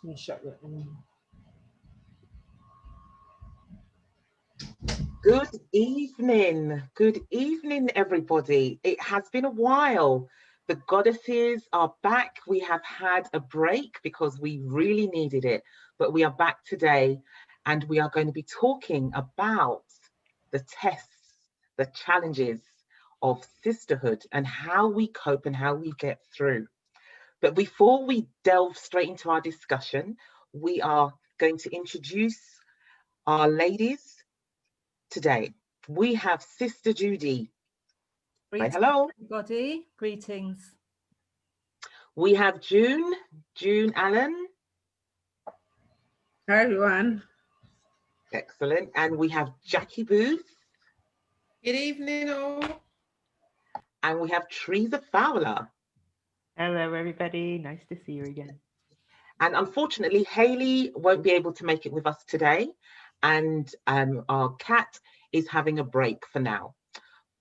You shut your Good evening, everybody. It has been a while. The goddesses are back. We have had a break because we really needed it, but we are back today and we are going to be talking about the tests, the challenges of sisterhood and how we cope and how we get through. But before we delve straight into our discussion, we are going to introduce our ladies today. We have Sister Judy. Say Greetings, hello. everybody. Greetings. We have June Allen. Hi, everyone. Excellent. And we have Jackie Booth. Good evening, all. And we have Teresa Fowler. Hello, everybody. Nice to see you again. And unfortunately, Hayley won't be able to make it with us today. And our cat is having a break for now.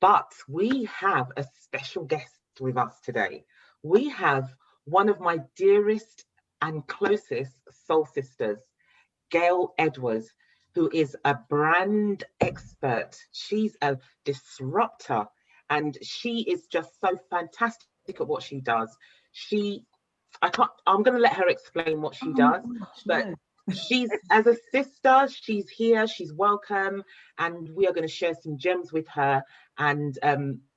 But we have a special guest with us today. We have one of my dearest and closest soul sisters, Gail Edwards, who is a brand expert. She's a disruptor and she is just so fantastic at what she does. I'm going to let her explain what she does, but she's, as a sister, she's here, she's welcome, and we are going to share some gems with her. And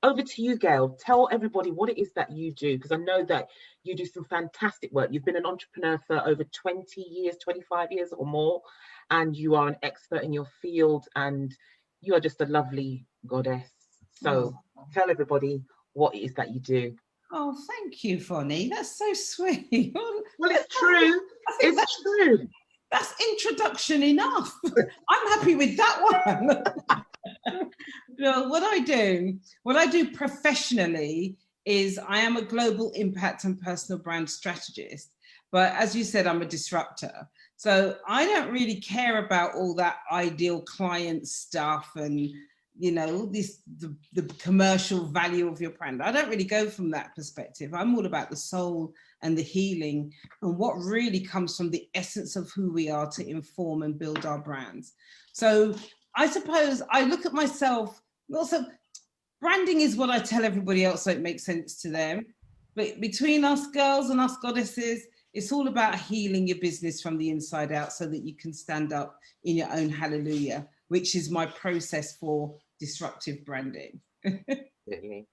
over to you, Gail. Tell everybody what it is that you do, because I know that you do some fantastic work. You've been an entrepreneur for over 20 years, 25 years or more, and you are an expert in your field, and you are just a lovely goddess. So tell everybody what it is that you do. Oh, thank you, Fonnie. That's so sweet. Well, it's true. It's true. That's introduction enough. I'm happy with that one. Well, what I do professionally is I am a global impact and personal brand strategist. But as you said, I'm a disruptor. So I don't really care about all that ideal client stuff and the commercial value of your brand. I don't really go from that perspective. I'm all about the soul and the healing and what really comes from the essence of who we are to inform and build our brands. So I suppose I look at myself, also branding is what I tell everybody else so it makes sense to them. But between us girls and us goddesses, it's all about healing your business from the inside out so that you can stand up in your own hallelujah, which is my process for disruptive branding.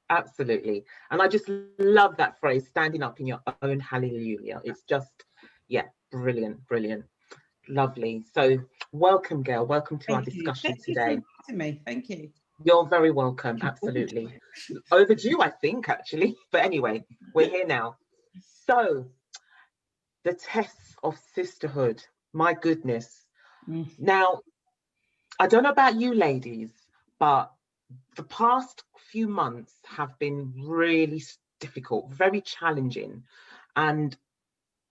Absolutely. And I just love that phrase, standing up in your own hallelujah. It's just, yeah, brilliant. Lovely. So welcome, Gail. Welcome to our discussion today. Thank you. You're very welcome. Absolutely. Overdue, I think, actually. But anyway, we're here now. So the tests of sisterhood. My goodness. Now, I don't know about you ladies, but the past few months have been really difficult, very challenging. And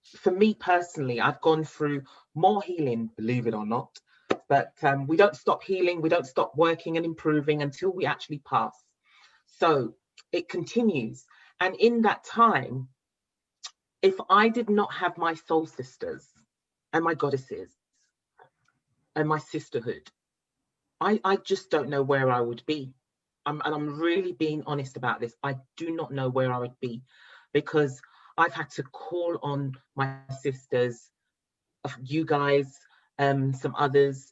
for me personally, I've gone through more healing, believe it or not. But we don't stop healing, we don't stop working and improving until we actually pass. So it continues. And in that time, if I did not have my soul sisters and my goddesses and my sisterhood, I just don't know where I would be. And I'm really being honest about this. I do not know where I would be because I've had to call on my sisters, you guys, some others,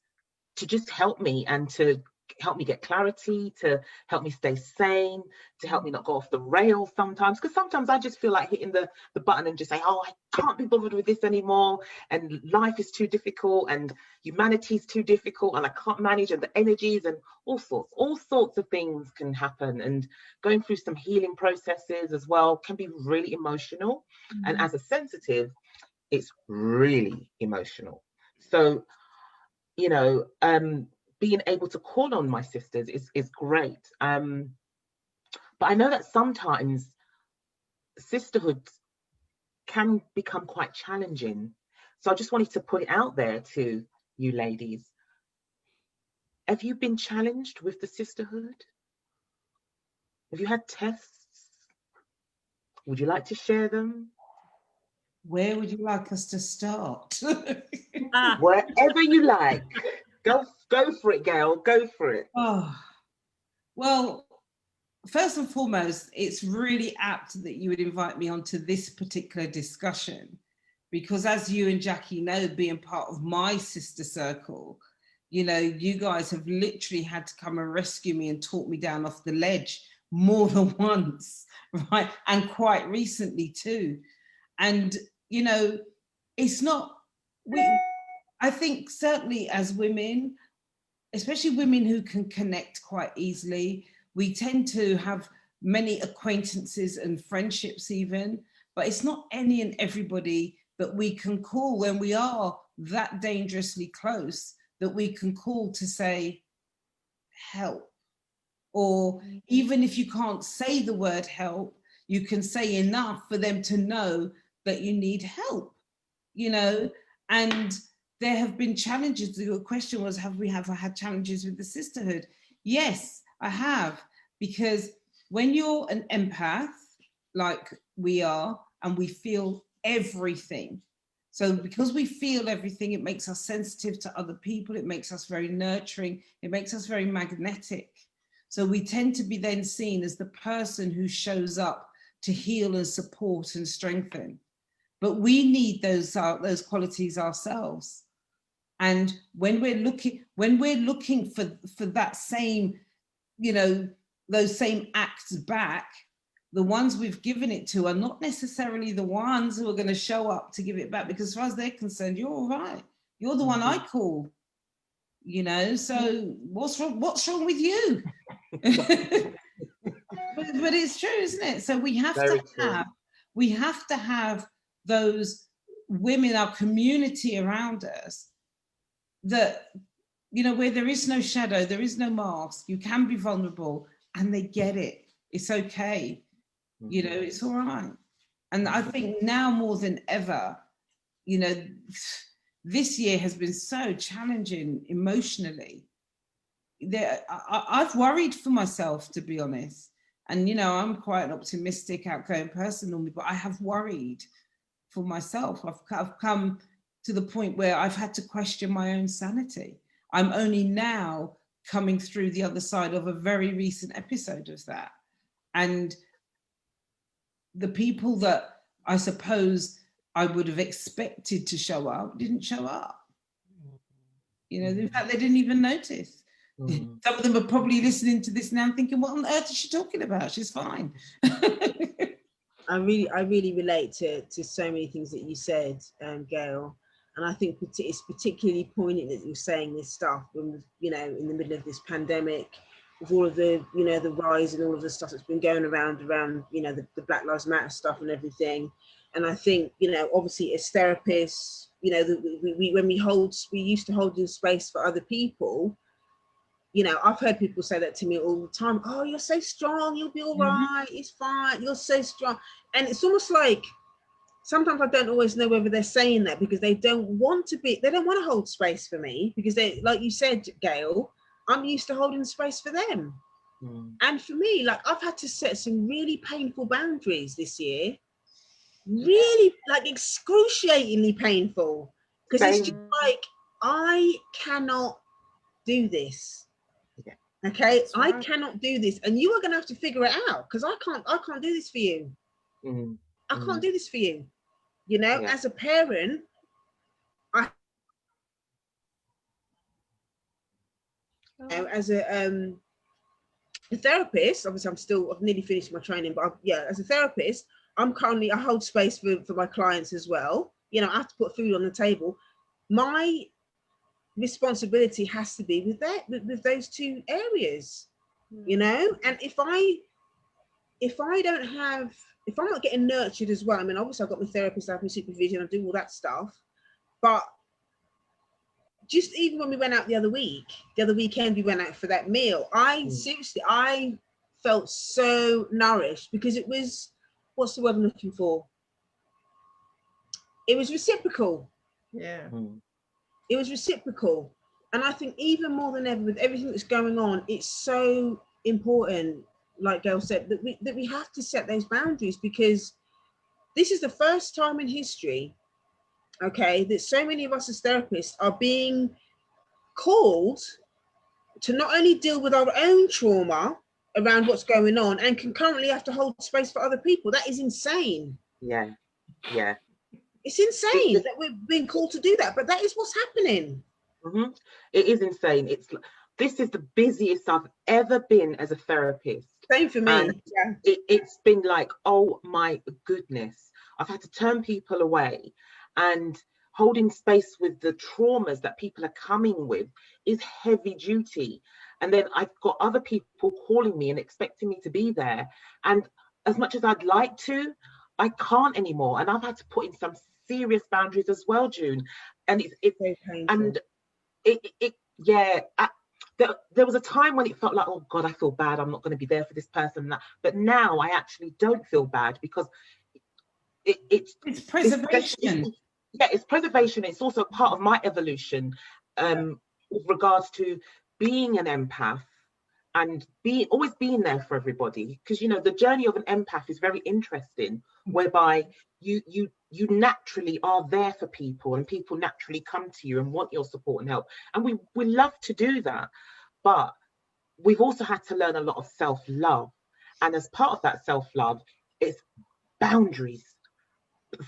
to just help me and to help me get clarity, to help me stay sane, to help me not go off the rails sometimes. Because sometimes I just feel like hitting the button and just say, oh, I can't be bothered with this anymore. And life is too difficult and humanity is too difficult and I can't manage, and the energies and all sorts of things can happen. And going through some healing processes as well can be really emotional. And as a sensitive, it's really emotional. So, being able to call on my sisters is great. But I know that sometimes sisterhood can become quite challenging. So I just wanted to put it out there to you ladies. Have you been challenged with the sisterhood? Have you had tests? Would you like to share them? where would you like us to start? Wherever you like. Go for it, Gail. Go for it. Oh, well, first and foremost, it's really apt that you would invite me onto this particular discussion, because as you and Jackie know, being part of my sister circle, you know, you guys have literally had to come and rescue me and talk me down off the ledge more than once, right? And quite recently too. And, you know, it's not, I think certainly as women, especially women who can connect quite easily, we tend to have many acquaintances and friendships even, but it's not any and everybody that we can call when we are that dangerously close, that we can call to say, help. Or even if you can't say the word help, you can say enough for them to know that you need help, you know. And there have been challenges. The question was, have we ever had challenges with the sisterhood? Yes, I have, because when you're an empath, like we are, and we feel everything, so because we feel everything, it makes us sensitive to other people, it makes us very nurturing, it makes us very magnetic. So we tend to be then seen as the person who shows up to heal and support and strengthen. But we need those qualities ourselves. And when we're looking for that same, you know, those same acts back, the ones we've given it to are not necessarily the ones who are going to show up to give it back, because as far as they're concerned, you're all right. You're the one I call, you know, so what's wrong with you? but it's true, isn't it? So we have to have those women, our community around us, that, you know, where there is no shadow, there is no mask, you can be vulnerable, and they get it. It's okay. You know, it's all right. And I think now more than ever, you know, this year has been so challenging emotionally. I've worried for myself, to be honest. And, you know, I'm quite an optimistic, outgoing person normally, but I have worried for myself. I've come to the point where I've had to question my own sanity. I'm only now coming through the other side of a very recent episode of that. And the people that I suppose I would have expected to show up didn't show up. You know, in fact, they didn't even notice. Some of them are probably listening to this now and thinking, what on earth is she talking about? She's fine. I really relate to so many things that you said, Gail. And I think it's particularly poignant that you're saying this stuff when, you know, in the middle of this pandemic, with all of the, you know, the rise and all of the stuff that's been going around, you know, the Black Lives Matter stuff and everything. And I think, you know, obviously as therapists, you know, when we used to hold in space for other people, you know, I've heard people say that to me all the time. Oh, you're so strong, you'll be all right, it's fine, you're so strong. And it's almost like, sometimes I don't always know whether they're saying that because they don't want to hold space for me, because they, like you said, Gail, I'm used to holding space for them. And for me, like, I've had to set some really painful boundaries this year, really, like, excruciatingly painful, because it's just like, I cannot do this. Okay, I cannot do this, and you are going to have to figure it out, because I can't do this for you. I can't do this for you. You know, as a parent, as a therapist, obviously I've nearly finished my training, but as a therapist, I hold space for my clients as well. You know, I have to put food on the table. My responsibility has to be with those two areas, you know. And if I'm not getting nurtured as well, I mean, obviously I've got my therapist, I have my supervision, I do all that stuff, but just even when we went out the other weekend, we went out for that meal, seriously, I felt so nourished, because it was, what's the word I'm looking for? It was reciprocal. It was reciprocal. And I think even more than ever, with everything that's going on, it's so important, like Gail said, that we have to set those boundaries, because this is the first time in history, okay, that so many of us as therapists are being called to not only deal with our own trauma around what's going on and concurrently have to hold space for other people. That is insane. Yeah, yeah. It's insane that we're being called to do that, but that is what's happening. Mm-hmm. It is insane. This is the busiest I've ever been as a therapist. Same for me. And it's been like, oh my goodness, I've had to turn people away, and holding space with the traumas that people are coming with is heavy duty. And then I've got other people calling me and expecting me to be there. And as much as I'd like to, I can't anymore. And I've had to put in some serious boundaries as well, June. And it's so painful. And there was a time when it felt like, oh God, I feel bad, I'm not going to be there for this person. But now I actually don't feel bad, because it's preservation. It's preservation. It's also part of my evolution with regards to being an empath and always being there for everybody. Because, you know, the journey of an empath is very interesting, whereby you naturally are there for people, and people naturally come to you and want your support and help. And we love to do that. But we've also had to learn a lot of self-love. And as part of that self-love is boundaries,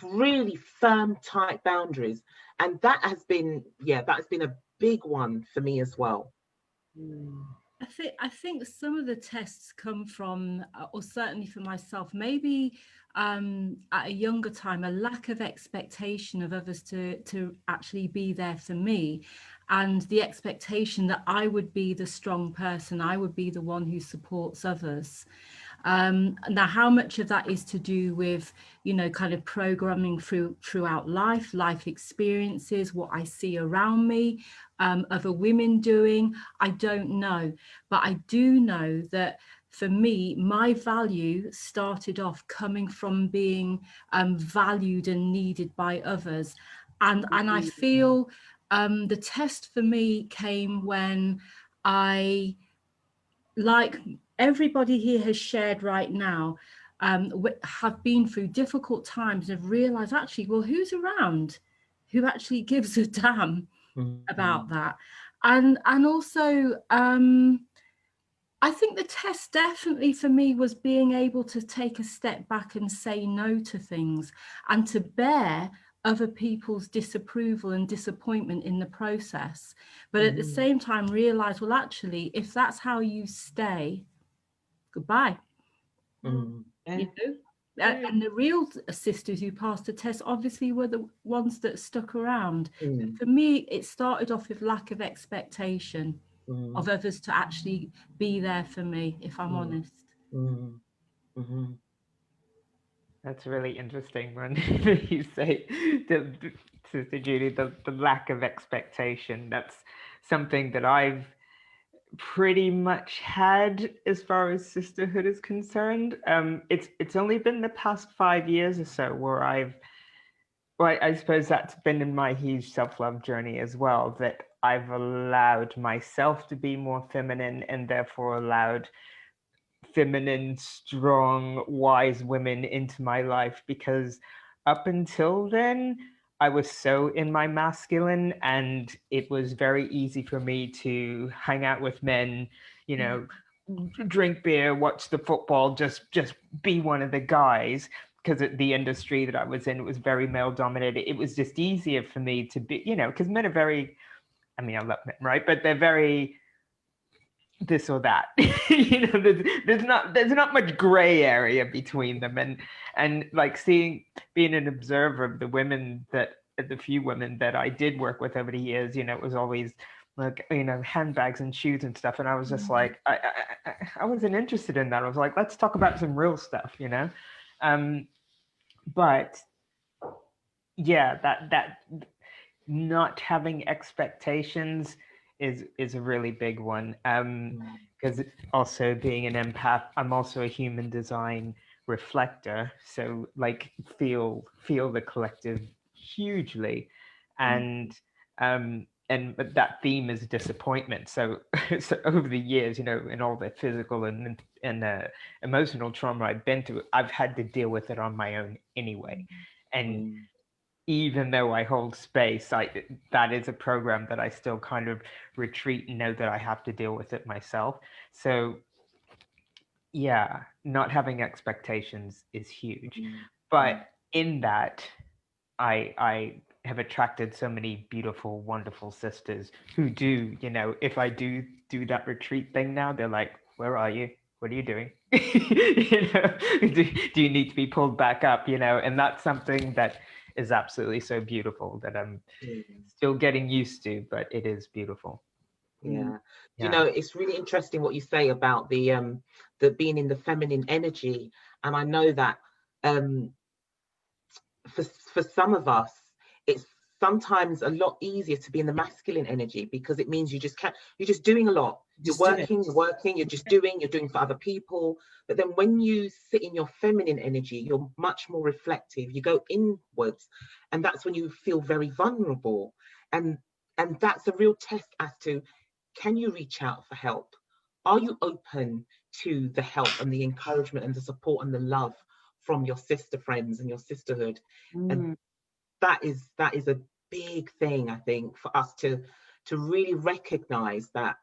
really firm, tight boundaries. And that has been a big one for me as well. I think some of the tests come from, or certainly for myself, maybe at a younger time, a lack of expectation of others to actually be there for me, and the expectation that I would be the strong person, I would be the one who supports others. Now, how much of that is to do with, you know, kind of programming throughout life experiences, what I see around me, other women doing, I don't know. But I do know that for me, my value started off coming from being valued and needed by others. And I feel the test for me came when I, like everybody here has shared right now, have been through difficult times and have realized, actually, well, who's around who actually gives a damn about that? And also, I think the test definitely for me was being able to take a step back and say no to things, and to bear other people's disapproval and disappointment in the process. But at the same time, realize, well, actually, if that's how you stay, goodbye. You know? And the real sisters who passed the test obviously were the ones that stuck around. For me, it started off with lack of expectation of others to actually be there for me, if I'm honest. That's really interesting when you say, Sister Judy, the lack of expectation. That's something that I've pretty much had as far as sisterhood is concerned. It's only been the past 5 years or so where I suppose that's been in my huge self-love journey as well, that I've allowed myself to be more feminine, and therefore allowed feminine, strong, wise women into my life, because up until then, I was so in my masculine, and it was very easy for me to hang out with men, you know, drink beer, watch the football, just be one of the guys, because the industry that I was in, it was very male dominated. It was just easier for me to be, you know, because men are very, I mean, I love men, right? But they're very this or that. You know, there's not much gray area between them, and like being an observer of the few women that I did work with over the years, you know, it was always like, you know, handbags and shoes and stuff, and I was just like, I wasn't interested in that. I was like, let's talk about some real stuff, you know. But yeah, that not having expectations is a really big one, because also being an empath, I'm also a human design reflector, so like feel the collective hugely, and but that theme is disappointment. So, so over the years, you know, in all the physical and emotional trauma I've been through, I've had to deal with it on my own anyway. And even though I hold space, that is a program that I still kind of retreat and know that I have to deal with it myself. So yeah, not having expectations is huge. But in that, I have attracted so many beautiful, wonderful sisters who do, you know, if I do that retreat thing now, they're like, where are you? What are you doing? You know, do you need to be pulled back up? You know, and that's something that is absolutely so beautiful that I'm still getting used to, but it is beautiful. Yeah. You know, it's really interesting what you say about the being in the feminine energy. And I know that for some of us, it's sometimes a lot easier to be in the masculine energy, because it means you're just doing a lot. You're working, you're just doing, you're doing for other people. But then when you sit in your feminine energy, you're much more reflective. You go inwards, and that's when you feel very vulnerable. And that's a real test as to, can you reach out for help? Are you open to the help and the encouragement and the support and the love from your sister friends and your sisterhood? And that is a big thing, I think, for us to really recognize that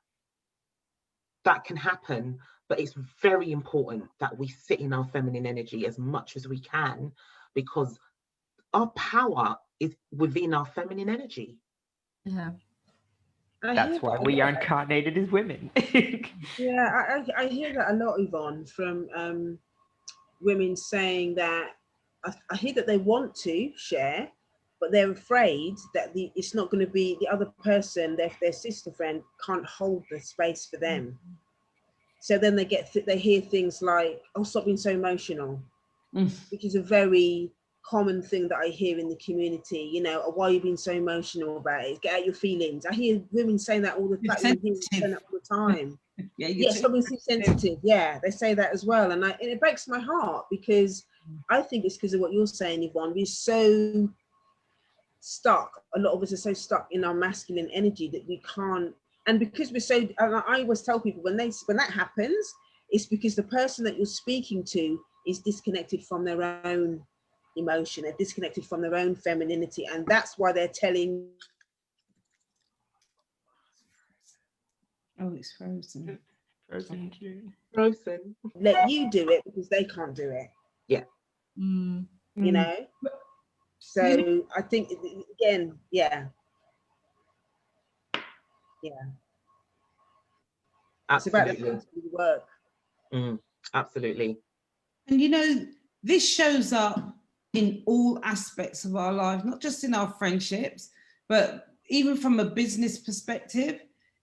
can happen. But it's very important that we sit in our feminine energy as much as we can, because our power is within our feminine energy. Yeah. That's why we are incarnated as women. Yeah, I hear that a lot, Yvonne, from women saying that I hear that they want to share, but they're afraid that it's not going to be the other person, their sister friend can't hold the space for them. So then they hear things like, "Oh, stop being so emotional," which is a very common thing that I hear in the community. You know, "Oh, why are you being so emotional about it? Get out your feelings." I hear women saying that all the time. Yeah, stop being so sensitive. Yeah, they say that as well, and it breaks my heart, because I think it's because of what you're saying, Yvonne. We're so stuck. A lot of us are so stuck in our masculine energy that we can't. And because we're so, I always tell people when that happens, it's because the person that you're speaking to is disconnected from their own emotion, they're disconnected from their own femininity, and that's why they're telling. Oh, it's frozen. Frozen. Let you do it because they can't do it. Yeah. You know. So I think again, yeah. Absolutely. It's about the work. Absolutely. And you know, this shows up in all aspects of our life, not just in our friendships, but even from a business perspective.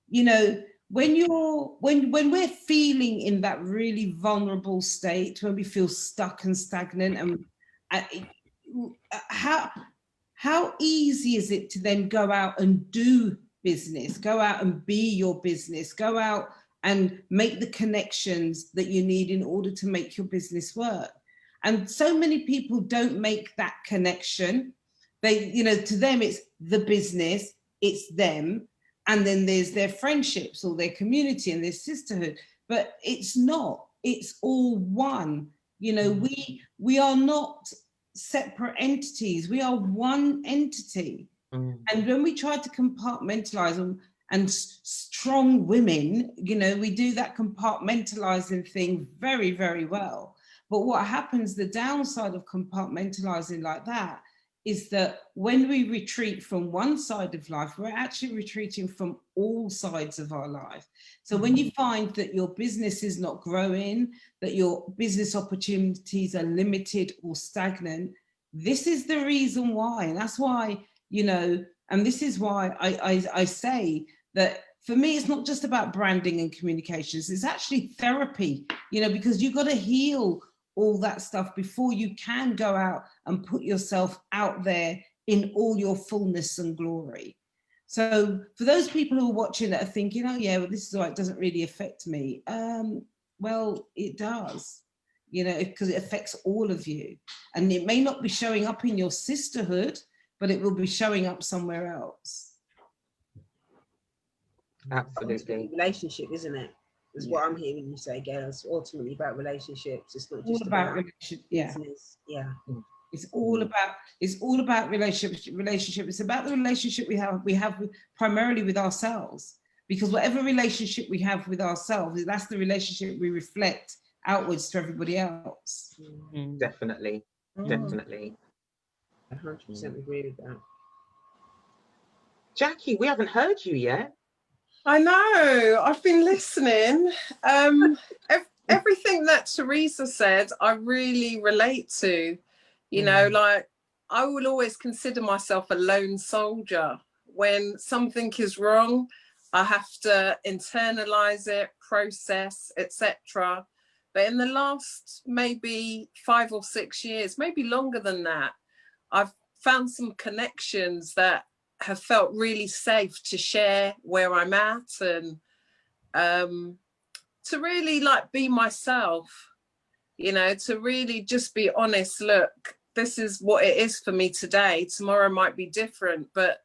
You know, when we're feeling in that really vulnerable state, when we feel stuck and stagnant, and how easy is it to then go out and do business, go out and be your business, go out and make the connections that you need in order to make your business work? And so many people don't make that connection. They, you know, to them it's the business, it's them, and then there's their friendships or their community and their sisterhood. But it's not, it's all one. You know, we are not separate entities, we are one entity. And when we try to compartmentalize them, and strong women, you know, we do that compartmentalizing thing very, very well. But what happens, the downside of compartmentalizing like that, is that when we retreat from one side of life, we're actually retreating from all sides of our life. So when you find that your business is not growing, that your business opportunities are limited or stagnant, this is the reason why. And that's why, you know, and this is why I say that for me, it's not just about branding and communications, it's actually therapy, you know, because you've got to heal all that stuff before you can go out and put yourself out there in all your fullness and glory. So for those people who are watching that are thinking, oh yeah, well, this is why it doesn't really affect me. Well, it does, you know, because it affects all of you. And it may not be showing up in your sisterhood, but it will be showing up somewhere else. Absolutely. Relationship, isn't it? Is what I'm hearing you say, Gail. It's ultimately about relationships. It's not all just about about relationship. Yeah. business. Yeah. It's all about relationship. It's about the relationship we have primarily with ourselves, because whatever relationship we have with ourselves, that's the relationship we reflect outwards to everybody else. Definitely. Definitely. 100% agree with that. Jackie, we haven't heard you yet. I know, I've been listening. Everything that Teresa said, I really relate to. You know, like, I will always consider myself a lone soldier. When something is wrong, I have to internalize it, process, etc. But in the last maybe 5 or 6 years, maybe longer than that, I've found some connections that have felt really safe to share where I'm at, and to really like be myself, you know, to really just be honest. Look, this is what it is for me today. Tomorrow might be different, but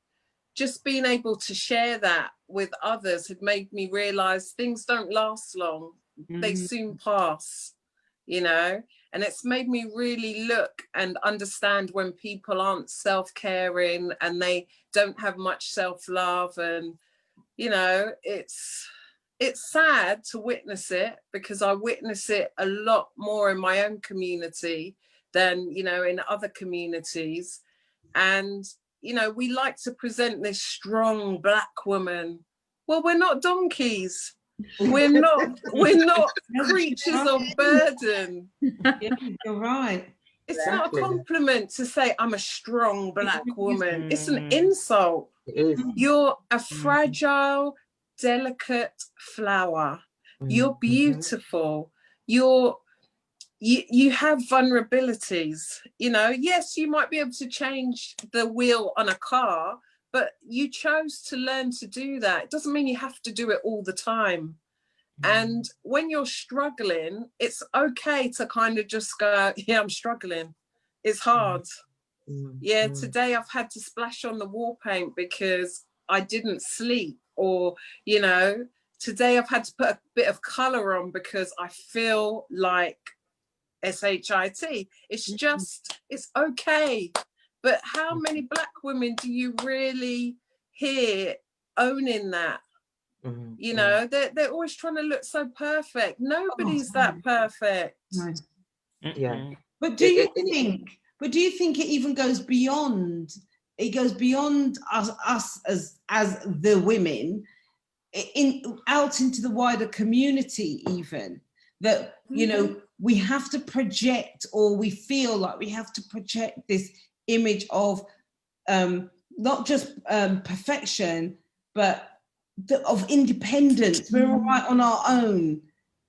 just being able to share that with others had made me realize things don't last long. They soon pass, you know, and it's made me really look and understand when people aren't self-caring and they don't have much self-love. And, you know, it's sad to witness it, because I witness it a lot more in my own community than, you know, in other communities. And, you know, we like to present this strong Black woman. Well, we're not donkeys. We're not creatures of burden. Yeah, you're right. It's not a compliment to say I'm a strong Black woman. It's an insult. It is. You're a fragile, delicate flower. You're beautiful. You have vulnerabilities. You know, yes, you might be able to change the wheel on a car, but you chose to learn to do that. It doesn't mean you have to do it all the time. And when you're struggling, it's okay to kind of just go, yeah, I'm struggling. It's hard. Yeah, today I've had to splash on the wall paint because I didn't sleep. Or, you know, today I've had to put a bit of colour on because I feel like SHIT. It's just, it's okay. But how many Black women do you really hear owning that? You know, they're always trying to look so perfect. Nobody's that perfect. Yeah. But do you think it even goes beyond? It goes beyond us as the women, out into the wider community, even that, you know, we have to project, or we feel like we have to project this image of not just perfection, but of independence. We're all right on our own,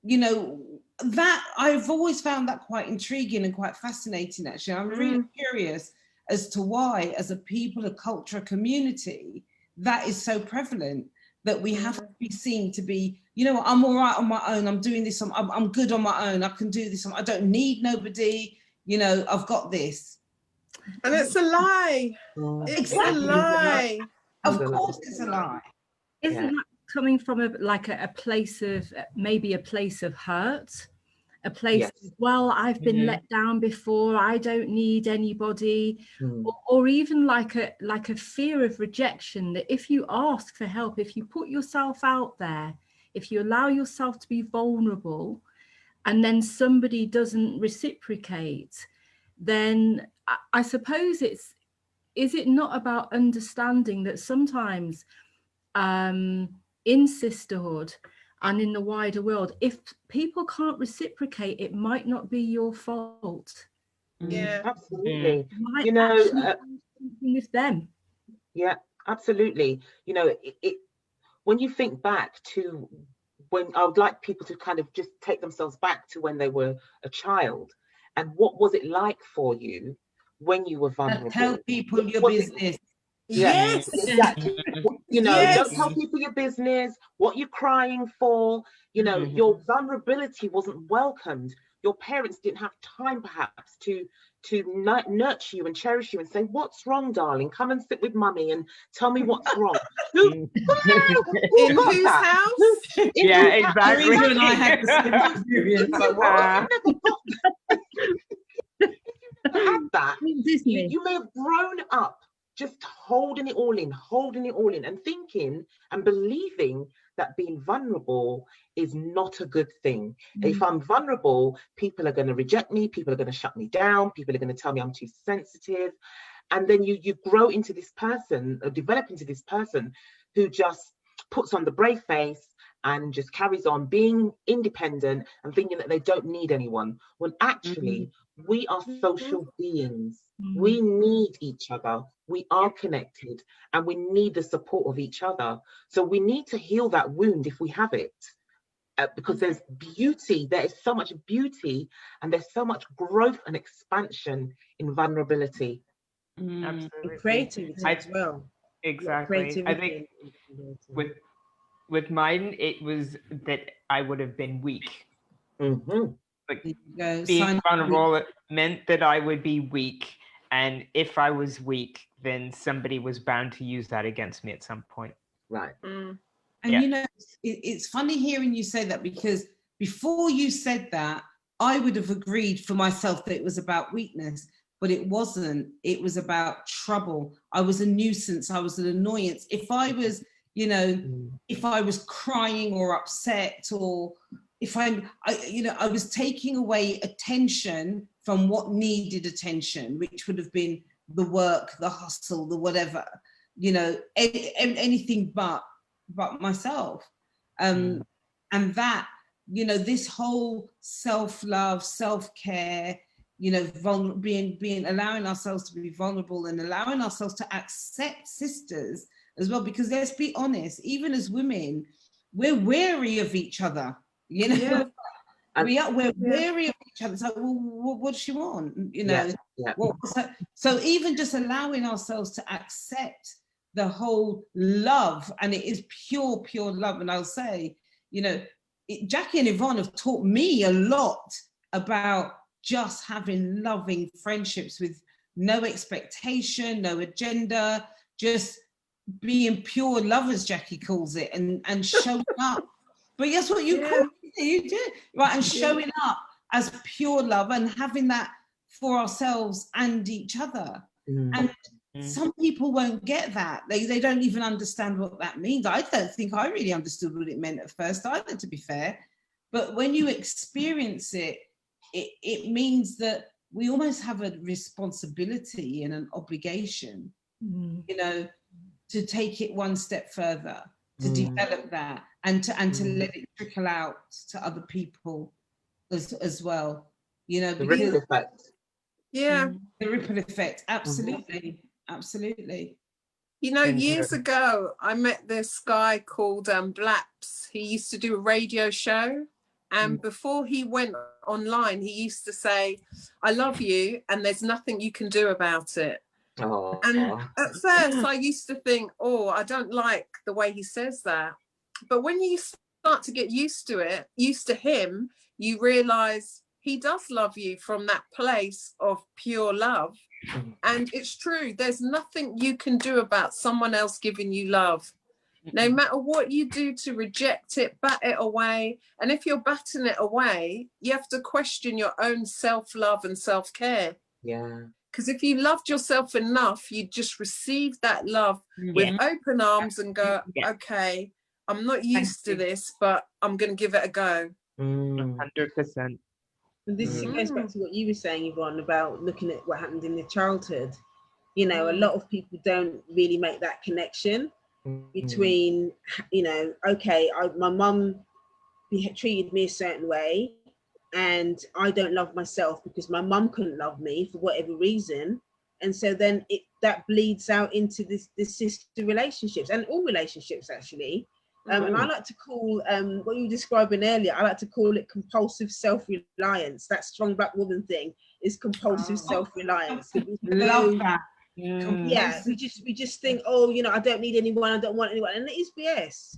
you know. That I've always found that quite intriguing and quite fascinating, actually. I'm really curious as to why, as a people, a culture, a community, that is so prevalent, that we have to be seen to be, you know, I'm all right on my own, I'm doing this, I'm good on my own, I can do this, I don't need nobody, you know, I've got this. And it's a lie. It's a lie. Of course it's a lie. Isn't that coming from a place of, maybe a place of hurt? A place of, well, I've been let down before, I don't need anybody, or even like a fear of rejection, that if you ask for help, if you put yourself out there, if you allow yourself to be vulnerable, and then somebody doesn't reciprocate, then I suppose is it not about understanding that sometimes in sisterhood and in the wider world, if people can't reciprocate, it might not be your fault. Yeah, absolutely. Might You know, something with them. Yeah, absolutely. You know, when you think back to when, I would like people to kind of just take themselves back to when they were a child, and what was it like for you when you were vulnerable? Tell people your business. Yes, exactly. You know, don't tell people your business, what you're crying for. You know, your vulnerability wasn't welcomed. your parents didn't have time perhaps to nurture you and cherish you and say, what's wrong, darling? Come and sit with mummy and tell me what's wrong. In whose house? Yeah, exactly. Teresa and I had the same experience. Like, what? Had that, Disney. you may have grown up just holding it all in, and thinking and believing that being vulnerable is not a good thing. If I'm vulnerable, people are going to reject me, people are going to shut me down, people are going to tell me I'm too sensitive. And then you grow into this person, or develop into this person who just puts on the brave face and just carries on being independent and thinking that they don't need anyone, when actually we are social beings. We need each other. We are connected, and we need the support of each other. So we need to heal that wound if we have it, because there's beauty. There is so much beauty, and there's so much growth and expansion in vulnerability. And creativity as well. Exactly. I think with mine, it was that I would have been weak. Like being vulnerable meant that I would be weak, and if I was weak, then somebody was bound to use that against me at some point. Right. And you know, it's funny hearing you say that, because before you said that, I would have agreed for myself that it was about weakness, but it wasn't. It was about trouble. I was a nuisance. I was an annoyance. If I was, you know, if I was crying or upset, or if I was taking away attention from what needed attention, which would have been the work, the hustle, the whatever, you know, anything but myself. And that, you know, this whole self-love, self-care, you know, allowing ourselves to be vulnerable and allowing ourselves to accept sisters as well, because let's be honest, even as women, we're wary of each other, you know. We're wary of each other. It's like, well, what does she want? You know, so even just allowing ourselves to accept the whole love, and it is pure love. And I'll say, you know, Jackie and Yvonne have taught me a lot about just having loving friendships with no expectation, no agenda, just being pure lovers, Jackie calls it, and showing up. But that's what you call it, you do, right? And showing up as pure love and having that for ourselves and each other. And some people won't get that. They don't even understand what that means. I don't think I really understood what it meant at first either, to be fair. But when you experience it, it means that we almost have a responsibility and an obligation, you know, to take it one step further, to develop that, and to let it trickle out to other people as well, you know, the ripple effect. The ripple effect, absolutely. Absolutely. You know, years ago, I met this guy called Blaps. He used to do a radio show. And before he went online, he used to say, I love you, and there's nothing you can do about it. And at first, I used to think, oh, I don't like the way he says that. But when you start to get used to it, used to him, you realize he does love you from that place of pure love. And it's true, there's nothing you can do about someone else giving you love. No matter what you do to reject it, bat it away. And if you're batting it away, you have to question your own self-love and self-care. Because if you loved yourself enough, you'd just receive that love with open arms and go, okay, I'm not used to this, but I'm going to give it a go. 100%. And this goes back to what you were saying, Yvonne, about looking at what happened in their childhood. You know, a lot of people don't really make that connection between, you know, okay, my mum treated me a certain way, and I don't love myself because my mum couldn't love me for whatever reason. And so then that bleeds out into this sister relationships, and all relationships actually. And I like to call what you were describing earlier, I like to call it compulsive self-reliance. That strong black woman thing is compulsive self-reliance. Love that. Yeah, we just think, oh, you know, I don't need anyone, I don't want anyone, and it is BS.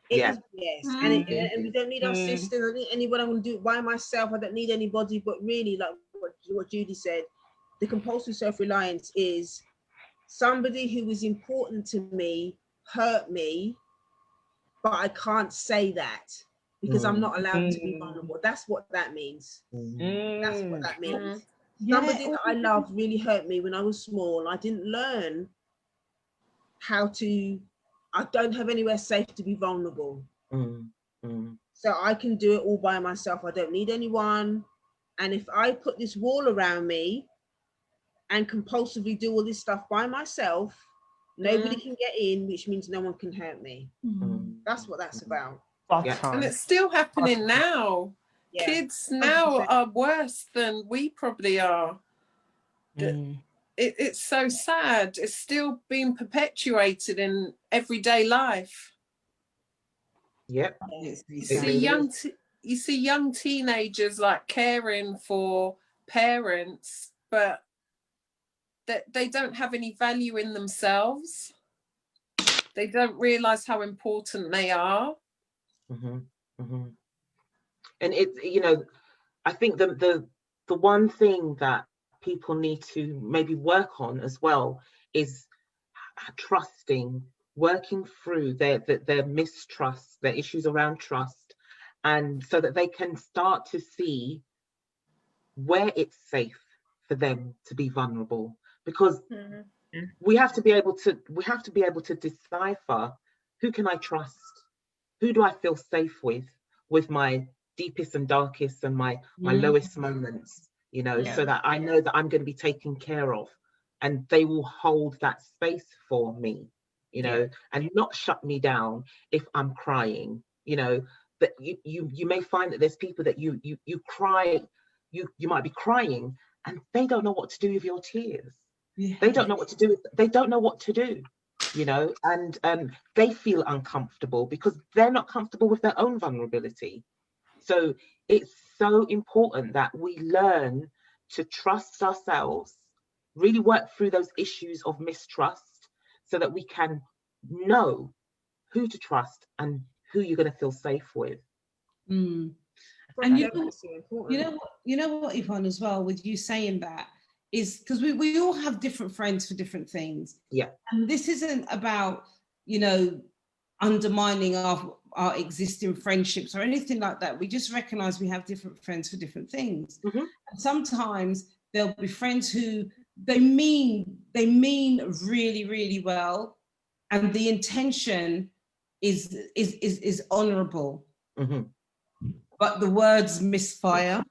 Yeah. Yes, Mm. and we don't need our sisters. I don't need anyone. I'm going to do it by myself. I don't need anybody. But really, like what Judy said, the compulsive self-reliance is somebody who was important to me hurt me, but I can't say that because I'm not allowed to be vulnerable. That's what that means. That's what that means. Somebody that I loved really hurt me when I was small. I didn't learn how to, I don't have anywhere safe to be vulnerable. So I can do it all by myself. I don't need anyone. And if I put this wall around me and compulsively do all this stuff by myself, nobody can get in, which means no one can hurt me. That's what that's about. And it's still happening now. Yeah. Kids now are worse than we probably are. It's so sad. It's still being perpetuated in everyday life. Yep. You see young teenagers like caring for parents, but that they don't have any value in themselves. They don't realize how important they are. And it's, you know, I think the one thing that people need to maybe work on as well is trusting, working through their mistrust, their issues around trust, and so that they can start to see where it's safe for them to be vulnerable, because we have to be able to decipher, who can I trust, who do I feel safe with my deepest and darkest and my lowest moments, you know, so that I know that I'm going to be taken care of, and they will hold that space for me, you know, and not shut me down if I'm crying, you know. But you may find that there's people that you cry, you might be crying and they don't know what to do with your tears. They don't know what to do. They don't know what to do, you know, and they feel uncomfortable because they're not comfortable with their own vulnerability. So it's so important that we learn to trust ourselves, really work through those issues of mistrust so that we can know who to trust and who you're going to feel safe with. And you know what, Yvonne, as well, with you saying that, is because we all have different friends for different things. Yeah. And this isn't about, you know, undermining our existing friendships or anything like that. We just recognize we have different friends for different things. And sometimes there'll be friends who they mean really, really well, and the intention is honorable. But the words misfire.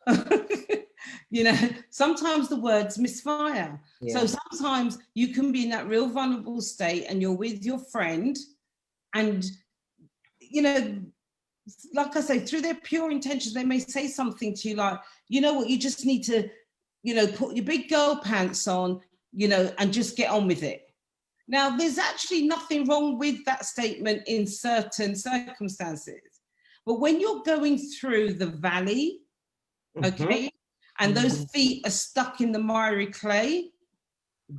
You know, sometimes the words misfire. So sometimes you can be in that real vulnerable state and you're with your friend, and, you know, like I say, through their pure intentions, they may say something to you like, you know what, you just need to, you know, put your big girl pants on, you know, and just get on with it. Now, there's actually nothing wrong with that statement in certain circumstances. But when you're going through the valley, okay, and those feet are stuck in the miry clay,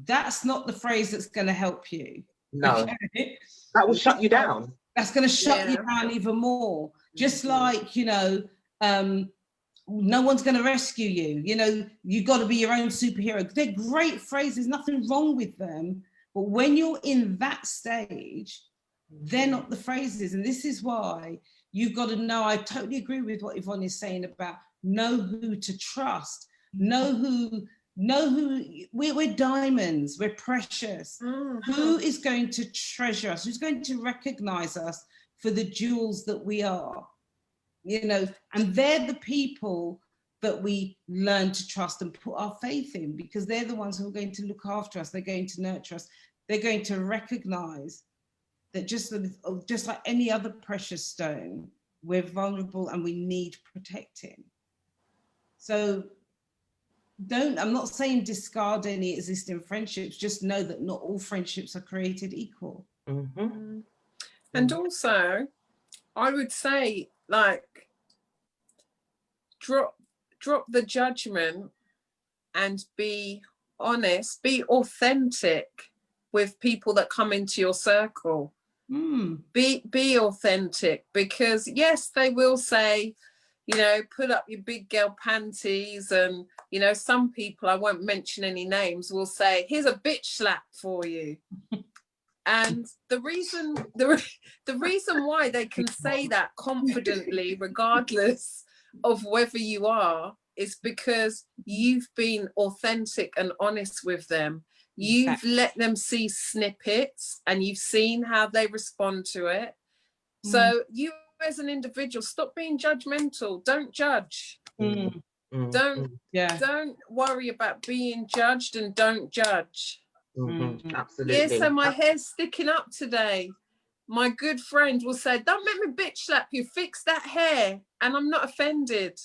that's not the phrase that's going to help you. No, okay? That will shut you down. That's going to shut you down even more. Just like, you know, no one's going to rescue you. You know, you got to be your own superhero. They're great phrases, nothing wrong with them. But when you're in that stage, they're not the phrases. And this is why you've got to know, I totally agree with what Yvonne is saying about know who to trust, know who, we're diamonds, we're precious. Who is going to treasure us? Who's going to recognize us for the jewels that we are? You know, and they're the people that we learn to trust and put our faith in, because they're the ones who are going to look after us, they're going to nurture us, they're going to recognize that just like any other precious stone, we're vulnerable and we need protecting. So I'm not saying discard any existing friendships, just know that not all friendships are created equal. And also, I would say, like, drop the judgment and be honest, be authentic with people that come into your circle. Be authentic, because yes, they will say, you know, put up your big girl panties, and you know, some people, I won't mention any names, will say, here's a bitch slap for you. And the reason why they can say that confidently, regardless of whether you are, is because you've been authentic and honest with them. You've let them see snippets and you've seen how they respond to it. So you as an individual, stop being judgmental. Don't judge. Don't worry about being judged, and don't judge. Absolutely. Yeah, so my hair's sticking up today. My good friend will say, don't make me bitch slap you, fix that hair. And I'm not offended.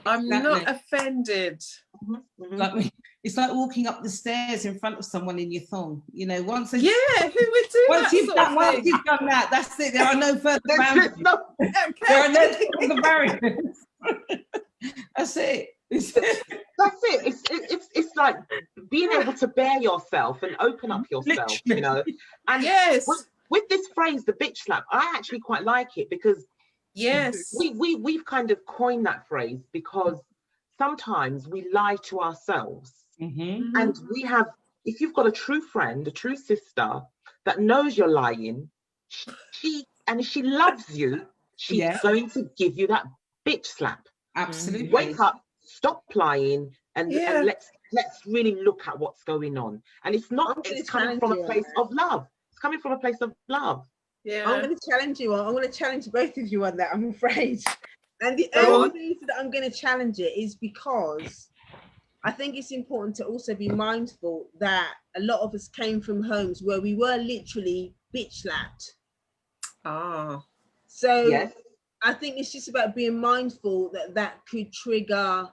I'm not offended. Like, it's like walking up the stairs in front of someone in your thong. You know, once who would do once you've done that, that's it. There are no further boundaries. There are no further barriers. That's it. That's it. It's like being able to bear yourself and open up yourself, you know. And yes, with this phrase, the bitch slap, I actually quite like it, because we've kind of coined that phrase because sometimes we lie to ourselves. And we have, if you've got a true friend, a true sister that knows you're lying, she loves you, she's going to give you that bitch slap. Absolutely. Wake up, stop lying, and let's really look at what's going on. And it's coming from a place of love. It's coming from a place of love. Yeah. I'm going to challenge you. I'm going to challenge both of you on that, I'm afraid. And the only reason that I'm going to challenge it is because I think it's important to also be mindful that a lot of us came from homes where we were literally bitch slapped. So I think it's just about being mindful that could trigger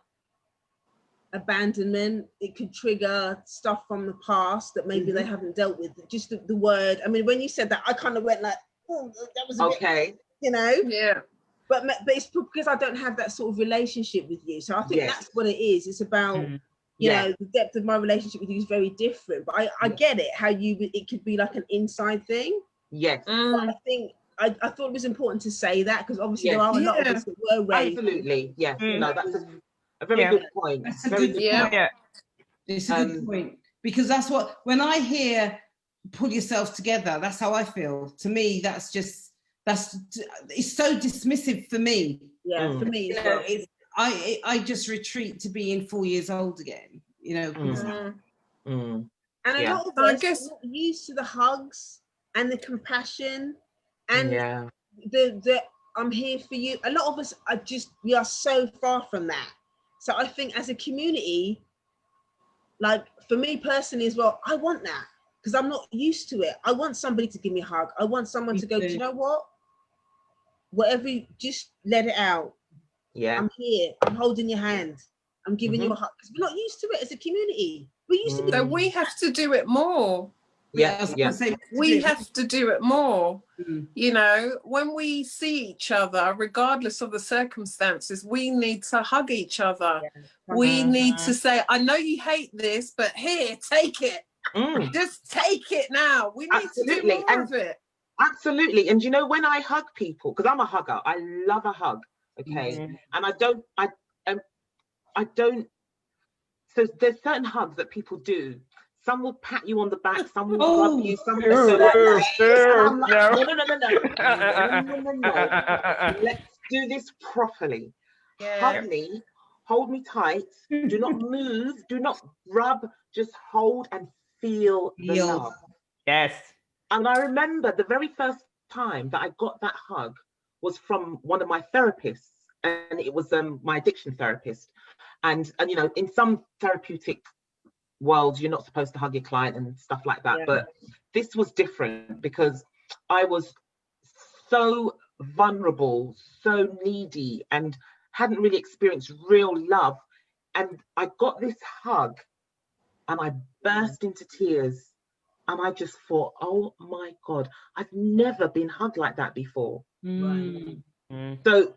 abandonment. It could trigger stuff from the past that maybe they haven't dealt with. Just the word. I mean, when you said that, I kind of went like, oh, that was a bit, you know. Yeah. But it's because I don't have that sort of relationship with you. So I think that's what it is. It's about, you know, the depth of my relationship with you is very different. But I get it, how it could be like an inside thing. Yes. But I think I thought it was important to say that, because obviously there are a lot of us that were raised. Absolutely, yes. No, that's a very good point. That's a good point. Yeah. It's a good point, because that's what, when I hear pull yourself together, that's how I feel. To me, it's so dismissive for me. Yeah, for me as well. I just retreat to being 4 years old again, you know. And a lot of us are not used to the hugs and the compassion and the I'm here for you. A lot of us we are so far from that. So I think as a community, like for me personally as well, I want that, because I'm not used to it. I want somebody to give me a hug. I want someone to go, do you know what? Whatever, just let it out. Yeah. I'm here. I'm holding your hand. I'm giving you a hug. Because we're not used to it as a community. We used to be. So we have to do it more. We have to do it more. You know, when we see each other, regardless of the circumstances, we need to hug each other. We need to say, I know you hate this, but here, take it. Just take it now. We need to do more of it. Absolutely. And you know, when I hug people, because I'm a hugger, I love a hug. Okay. And I don't, so there's certain hugs that people do. Some will pat you on the back, some will rub you, some will no. Let's do this properly. Hug me, hold me tight, do not move, do not rub, just hold and feel the love. Yes. And I remember the very first time that I got that hug was from one of my therapists, and it was my addiction therapist. And you know, in some therapeutic worlds, you're not supposed to hug your client and stuff like that. But this was different, because I was so vulnerable, so needy, and hadn't really experienced real love. And I got this hug and I burst into tears. And I just thought, oh my God, I've never been hugged like that before. So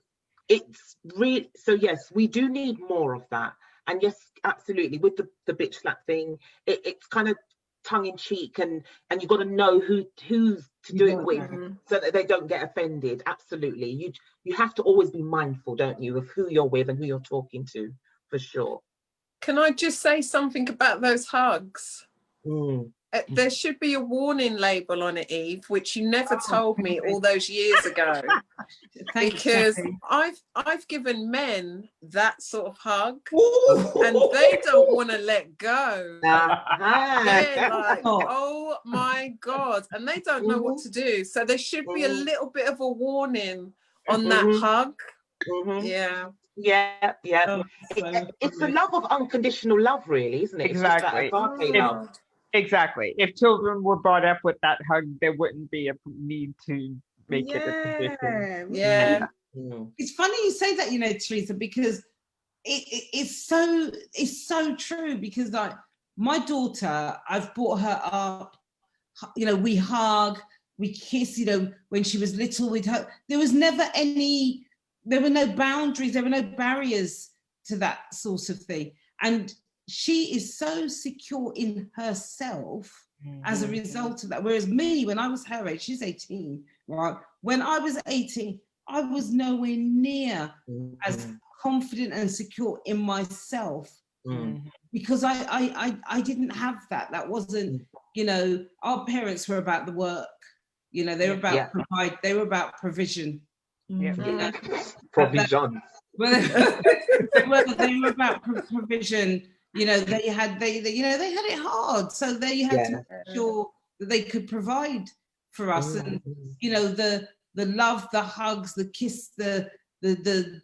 it's really, so yes, we do need more of that. And yes, absolutely, with the bitch slap thing, it's kind of tongue in cheek, and you've got to know who's to do it with, so that they don't get offended. Absolutely, you have to always be mindful, don't you, of who you're with and who you're talking to, for sure. Can I just say something about those hugs? There should be a warning label on it, Eve, which you never told me all those years ago. Because I've given men that sort of hug, and they don't want to let go. They're like, oh my God, and they don't know what to do. So there should be a little bit of a warning on that hug. Yeah. It's the love of unconditional love, really, isn't it? Exactly. It's just that love. Exactly. If children were brought up with that hug, there wouldn't be a need to make it a condition. Yeah. It's funny you say that, you know, Teresa, because it's so true. Because like my daughter, I've brought her up, you know, we hug, we kiss, you know, when she was little with her. There was never there were no boundaries, there were no barriers to that sort of thing. And she is so secure in herself as a result of that. Whereas me, when I was her age, she's 18, right? When I was 18, I was nowhere near as confident and secure in myself because I didn't have that. That wasn't, you know, our parents were about the work, you know, they were about they were about provision. You know? Provision. They were about provision. You know, they had it hard, so they had to make sure that they could provide for us. And you know, the love, the hugs, the kiss, the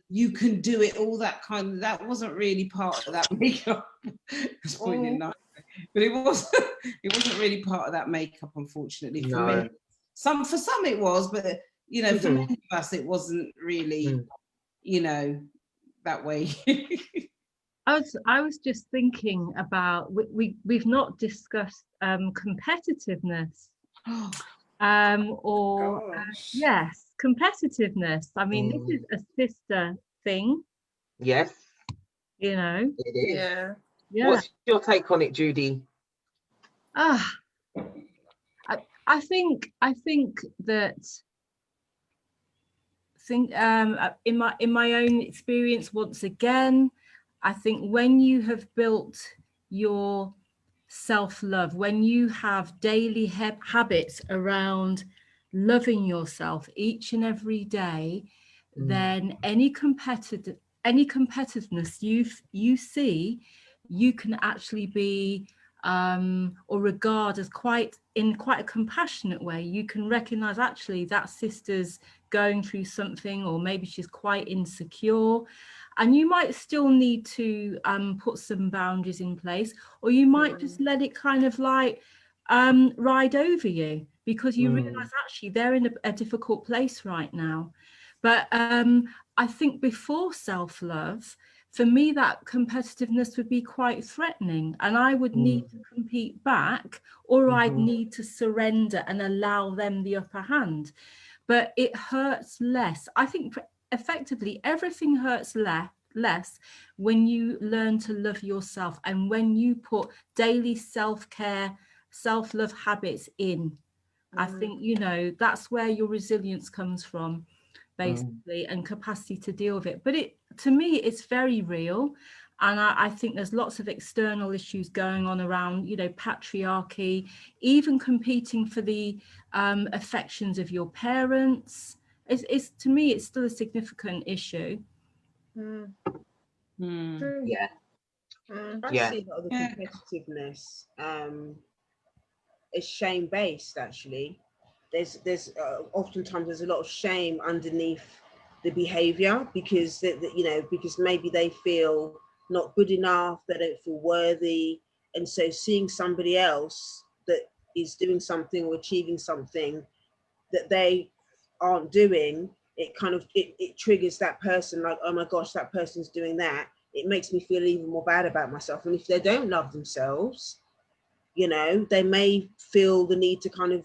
you can do it, all that kind of, that wasn't really part of that makeup. It's pointing nice, but it wasn't really part of that makeup, unfortunately, for me. For some it was, but you know, for many of us it wasn't really, you know, that way. I was just thinking about, we've not discussed competitiveness. Yes, competitiveness. I mean, this is a sister thing. Yes. You know. It is. Yeah. What's your take on it, Judy? I think that in my own experience, once again, I think when you have built your self-love, when you have daily habits around loving yourself each and every day, then any competitiveness you see, you can actually be or regard as quite a compassionate way. You can recognize actually that sister's going through something, or maybe she's quite insecure, and you might still need to put some boundaries in place, or you might just let it kind of like ride over you, because you realize actually they're in a difficult place right now. But I think before self-love, for me, that competitiveness would be quite threatening, and I would need to compete back, or I'd need to surrender and allow them the upper hand. But it hurts less. I think effectively everything hurts less when you learn to love yourself, and when you put daily self-care, self-love habits in. I think, you know, that's where your resilience comes from, basically, and capacity to deal with it. But to me, it's very real. And I think there's lots of external issues going on around, you know, patriarchy, even competing for the affections of your parents. It's to me, it's still a significant issue. I see a lot of the competitiveness is shame-based. Actually, there's oftentimes there's a lot of shame underneath the behavior, because you know, because maybe they feel not good enough, they don't feel worthy, and so seeing somebody else that is doing something or achieving something that they aren't doing, it kind of it triggers that person, like, oh my gosh, that person's doing that. It makes me feel even more bad about myself. And if they don't love themselves, you know, they may feel the need to kind of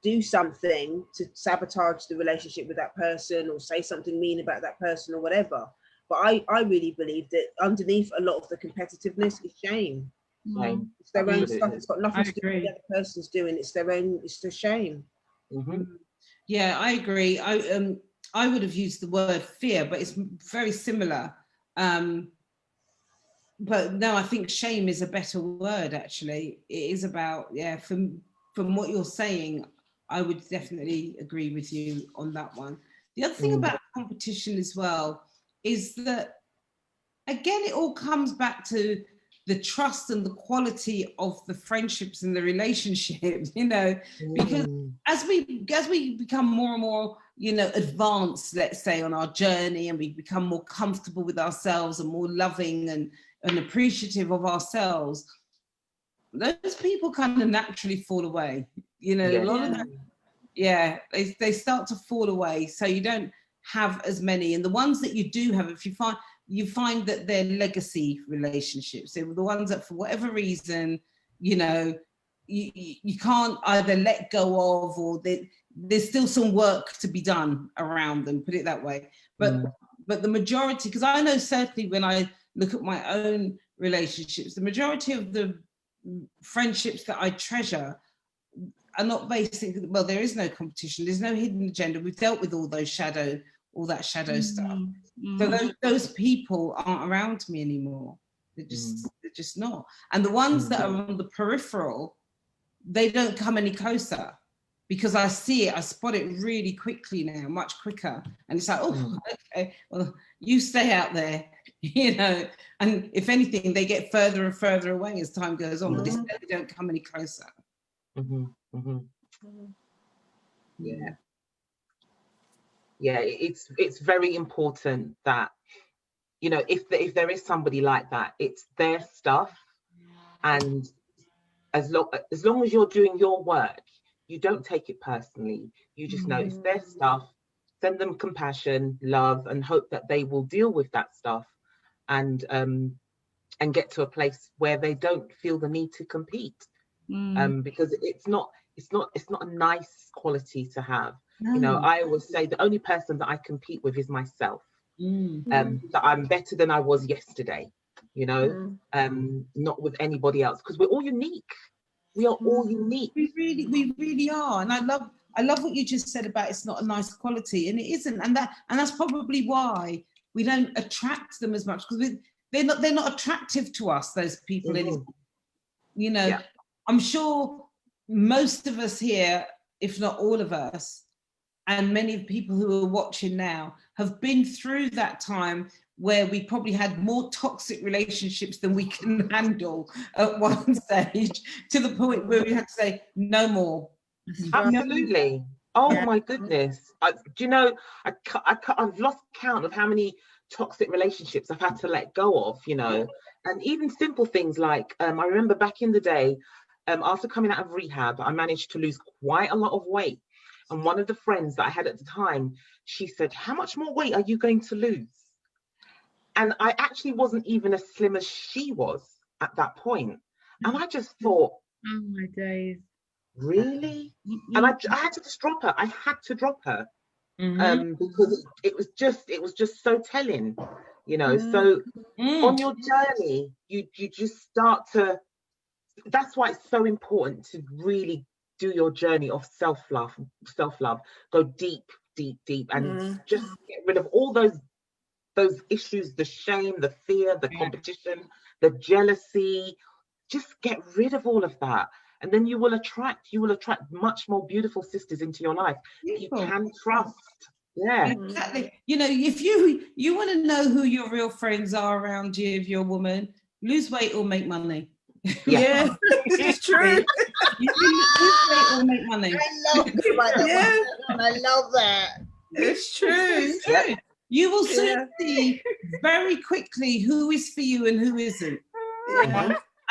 do something to sabotage the relationship with that person, or say something mean about that person, or whatever. But I really believe that underneath a lot of the competitiveness is shame. Shame. It's their own Absolutely. stuff. It's got nothing I to do with agree. the other person's doing. It's their own. It's the shame. Yeah, I agree. I would have used the word fear, but it's very similar. But no, I think shame is a better word, actually. It is about, yeah, from what you're saying, I would definitely agree with you on that one. The other thing about competition as well is that, again, it all comes back to the trust and the quality of the friendships and the relationships, you know, because as we become more and more, you know, advanced, let's say, on our journey, and we become more comfortable with ourselves and more loving and appreciative of ourselves, those people kind of naturally fall away, you know. A lot of them, they start to fall away, so you don't have as many. And the ones that you do have, if you find that they're legacy relationships, they're the ones that for whatever reason, you know, you can't either let go of, or there's still some work to be done around them, put it that way. But the majority, because I know certainly when I look at my own relationships, the majority of the friendships that I treasure are not basically, well, there is no competition, there's no hidden agenda. We've dealt with all that shadow stuff. So those people aren't around me anymore. They're just not. And the ones that are on the peripheral, they don't come any closer, because I see it, I spot it really quickly now, much quicker. And it's like, oh, okay, well, you stay out there, you know. And if anything, they get further and further away as time goes on, but they don't come any closer. Yeah, it's very important that, you know, if there is somebody like that, it's their stuff, and as long as you're doing your work, you don't take it personally. You just know it's their stuff. Send them compassion, love, and hope that they will deal with that stuff, and get to a place where they don't feel the need to compete, because it's not a nice quality to have. You know, I always say the only person that I compete with is myself. That I'm better than I was yesterday, you know, not with anybody else, because we're all unique. We are all unique. We really are. And I love what you just said about it's not a nice quality, and it isn't. And that's probably why we don't attract them as much, because they're not attractive to us, those people anymore. You know, I'm sure most of us here, if not all of us, and many people who are watching now, have been through that time where we probably had more toxic relationships than we can handle at one stage, to the point where we had to say, no more. Absolutely. Oh my goodness. Do you know, I've lost count of how many toxic relationships I've had to let go of, you know. And even simple things like, I remember back in the day, after coming out of rehab, I managed to lose quite a lot of weight. And one of the friends that I had at the time, she said, how much more weight are you going to lose? And I actually wasn't even as slim as she was at that point. And I just thought, oh my days, really? And I had to just drop her. I had to drop her, because it was just so telling, you know. So on your journey, you just start to, that's why it's so important to really do your journey of self-love, go deep, and just get rid of all those issues, the shame, the fear, the competition, the jealousy. Just get rid of all of that, and then you will attract much more beautiful sisters into your life. Beautiful. You can trust. Exactly. You know, if you want to know who your real friends are around you, if you're a woman, lose weight or make money. Yeah, it's true. You lose weight or make money. I love I love that. It's true. Yep. You will soon see very quickly who is for you and who isn't.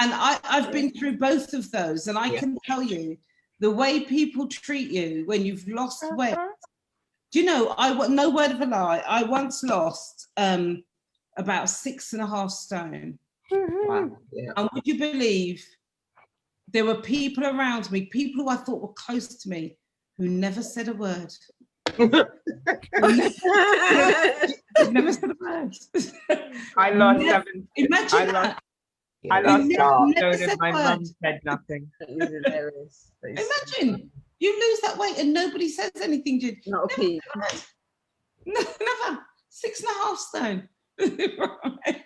And I've been through both of those, and I can tell you the way people treat you when you've lost weight. Do you know, no word of a lie, I once lost about 6.5 stone. Wow. And would you believe there were people around me, people who I thought were close to me, who never said a word. Never said a word. I lost 7. Imagine that. Yeah, I that's lost dark. never episode said and my word. mum said nothing. That is hilarious. That is Imagine you lose that weight and nobody says anything. Jude. not a peep. No, never. 6.5 stone. Right.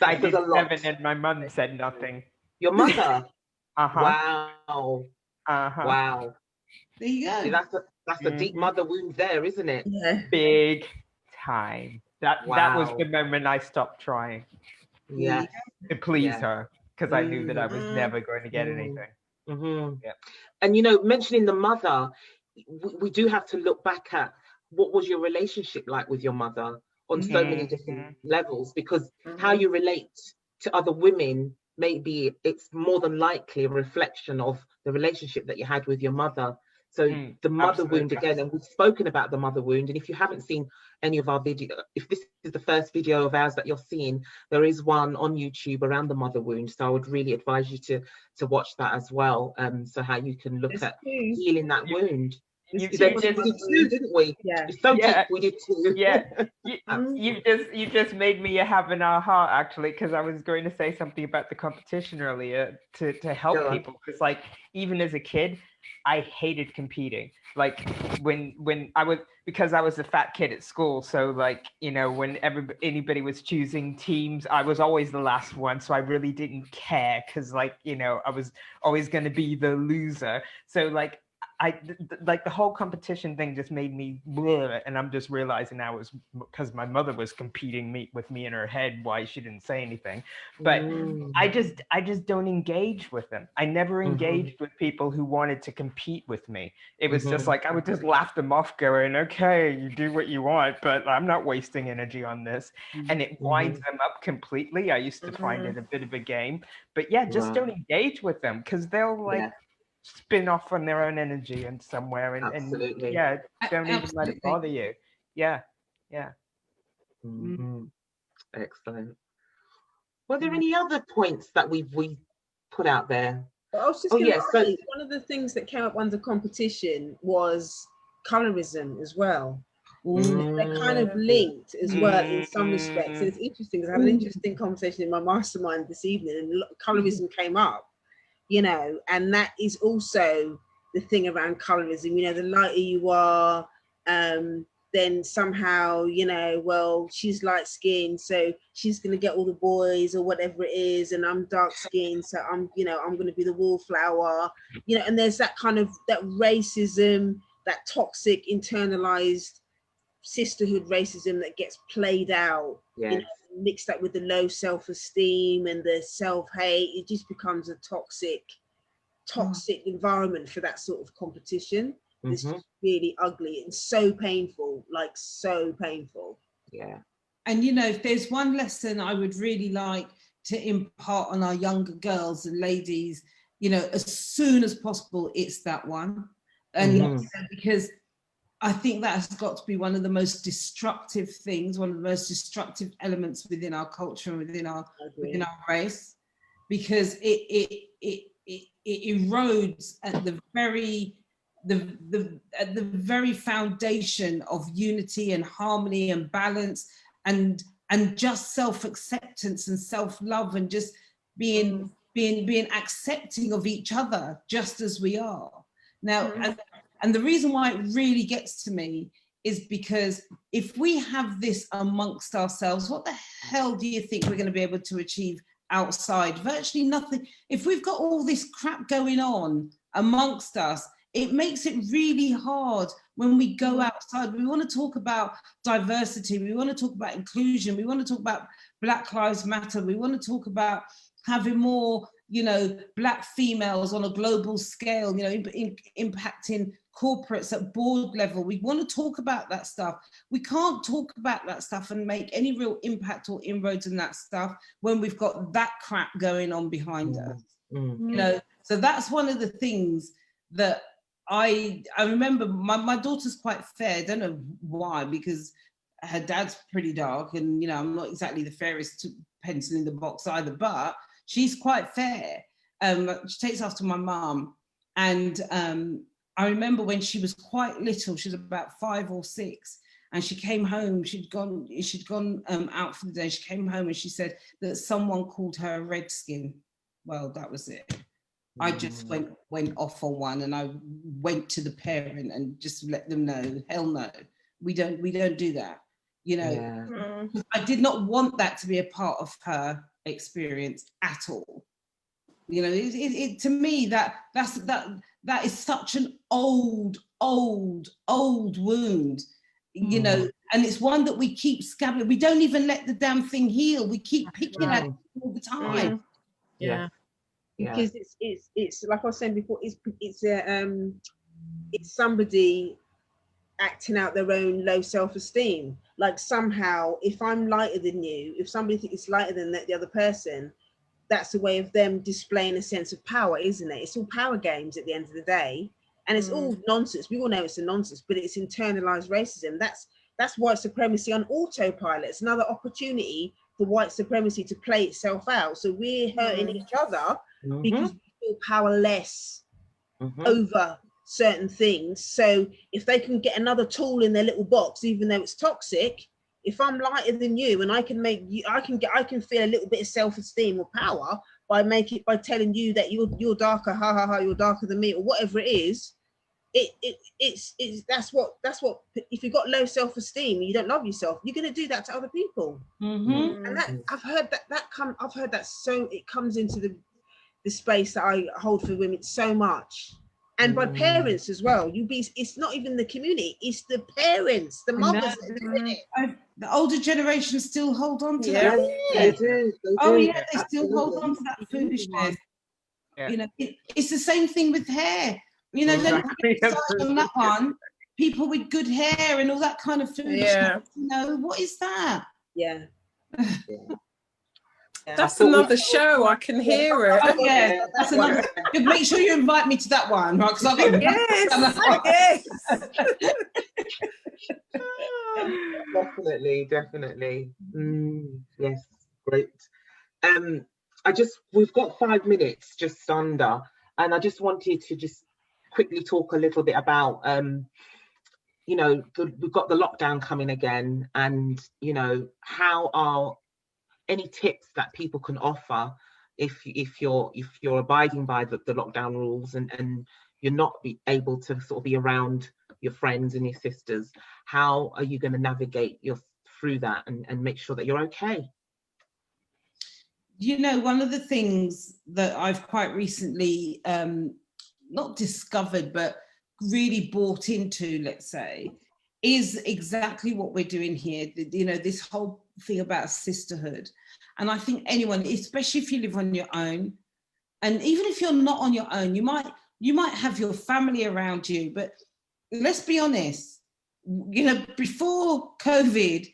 I That says did a lot. 7 and my mum said nothing. Your mother? Uh-huh. Wow. Uh-huh. Wow. There you See, go. that's a deep mother wound there, isn't it? Yeah. Big time. That was Wow. the moment I stopped trying Yeah. to please Yeah. her, because I knew that I was never going to get anything. Mm-hmm. Yeah. And, you know, mentioning the mother, we do have to look back at what was your relationship like with your mother on so many different levels, because how you relate to other women, maybe it's more than likely a reflection of the relationship that you had with your mother. So the mother wound again, and we've spoken about the mother wound. And if you haven't seen any of our video, if this is the first video of ours that you're seeing, there is one on YouTube around the mother wound. So I would really advise you to watch that as well. So how you can look at healing that wound. You We did two, didn't we? Yeah. It's so deep, we did two. Yeah, you just made me have an aha, actually, because I was going to say something about the competition earlier to help Go on. people, because like even as a kid I hated competing. Like when I was, because I was a fat kid at school, so like, you know, when anybody was choosing teams, I was always the last one, so I really didn't care, because like, you know, I was always going to be the loser. So like like the whole competition thing just made me bleh, and I'm just realizing now it was because my mother was competing with me in her head why she didn't say anything. But I just don't engage with them. I never engaged with people who wanted to compete with me. It was just like I would just laugh them off, going, okay, you do what you want, but I'm not wasting energy on this. And it winds them up completely. I used to find it a bit of a game. But yeah, just don't engage with them, because they'll like spin off on their own energy and somewhere, and yeah, don't even let it bother you. Yeah. Excellent. Were there any other points that we put out there? But I was just going to say, one of the things that came up under competition was colorism as well. They're kind of linked as well in some respects. And it's interesting because I had an interesting conversation in my mastermind this evening, and colorism came up, you know, and that is also the thing around colorism. You know, the lighter you are, then somehow, you know, well, she's light skinned, so she's going to get all the boys or whatever it is, and I'm dark skinned, so I'm, you know, I'm going to be the wallflower, you know. And there's that kind of that racism, that toxic internalized sisterhood racism that gets played out, you know, mixed up with the low self-esteem and the self-hate. It just becomes a toxic environment for that sort of competition. It's just really ugly and so painful, like so painful. Yeah. And you know, if there's one lesson I would really like to impart on our younger girls and ladies, you know, as soon as possible, it's that one. And because I think that has got to be one of the most destructive things, one of the most destructive elements within our culture and within our race, because it erodes at the very foundation of unity and harmony and balance and just self-acceptance and self-love and just being accepting of each other just as we are. Now, and the reason why it really gets to me is because if we have this amongst ourselves, what the hell do you think we're going to be able to achieve outside? Virtually nothing. If we've got all this crap going on amongst us, it makes it really hard when we go outside. We want to talk about diversity. We want to talk about inclusion. We want to talk about Black Lives Matter. We want to talk about having more, you know, Black females on a global scale, you know, impacting corporates at board level. We want to talk about that stuff. We can't talk about that stuff and make any real impact or inroads in that stuff when we've got that crap going on behind us. You know, so that's one of the things that I remember. My daughter's quite fair. I don't know why, because her dad's pretty dark, and you know, I'm not exactly the fairest pencil in the box either, but she's quite fair. She takes after my mum, and I remember when she was quite little, she was about 5 or 6, and she came home. She'd gone out for the day. She came home and she said that someone called her a redskin. Well, that was it. I just went off on one, and I went to the parent and just let them know, hell no, we don't do that. You know, I did not want that to be a part of her experience at all. You know, it to me, that is such an old wound, you know, and it's one that we keep scabbing. We don't even let the damn thing heal. We keep picking at it all the time. Because it's like I was saying before, it's somebody acting out their own low self-esteem. Like somehow, if I'm lighter than you, if somebody thinks it's lighter than the other person, that's a way of them displaying a sense of power, isn't it? It's all power games at the end of the day, and it's all nonsense. We all know it's a nonsense, but it's internalized racism. That's white supremacy on autopilot. It's another opportunity for white supremacy to play itself out. So we're hurting each other because we feel powerless over certain things. So if they can get another tool in their little box, even though it's toxic, if I'm lighter than you and I can feel a little bit of self-esteem or power by telling you that you're darker, you're darker than me, or whatever it is. That's what if you've got low self-esteem and you don't love yourself, you're going to do that to other people. And that I've heard that so it comes into the space that I hold for women so much, and by parents as well. It's not even the community, it's the parents, the mothers that are doing it. The older generation still hold on to that. They do. They still hold on to that foolishness. You know, it's the same thing with hair. You know, on that one, people with good hair and all that kind of foolishness. You know, what is that? That's another show. I can hear it. Oh yeah, that's another. Make sure you invite me to that one, right? Because I've got Definitely. Yes, great. We've got 5 minutes just under, and I just wanted to just quickly talk a little bit about, you know, we've got the lockdown coming again, and you know, how are any tips that people can offer if you're abiding by the lockdown rules and you're not able to sort of be around your friends and your sisters? How are you going to navigate through that and make sure that you're okay? You know, one of the things that I've quite recently not discovered but really bought into, let's say, is exactly what we're doing here. You know, this whole thing about sisterhood. And I think anyone, especially if you live on your own, and even if you're not on your own, you might have your family around you, but let's be honest, you know, before COVID,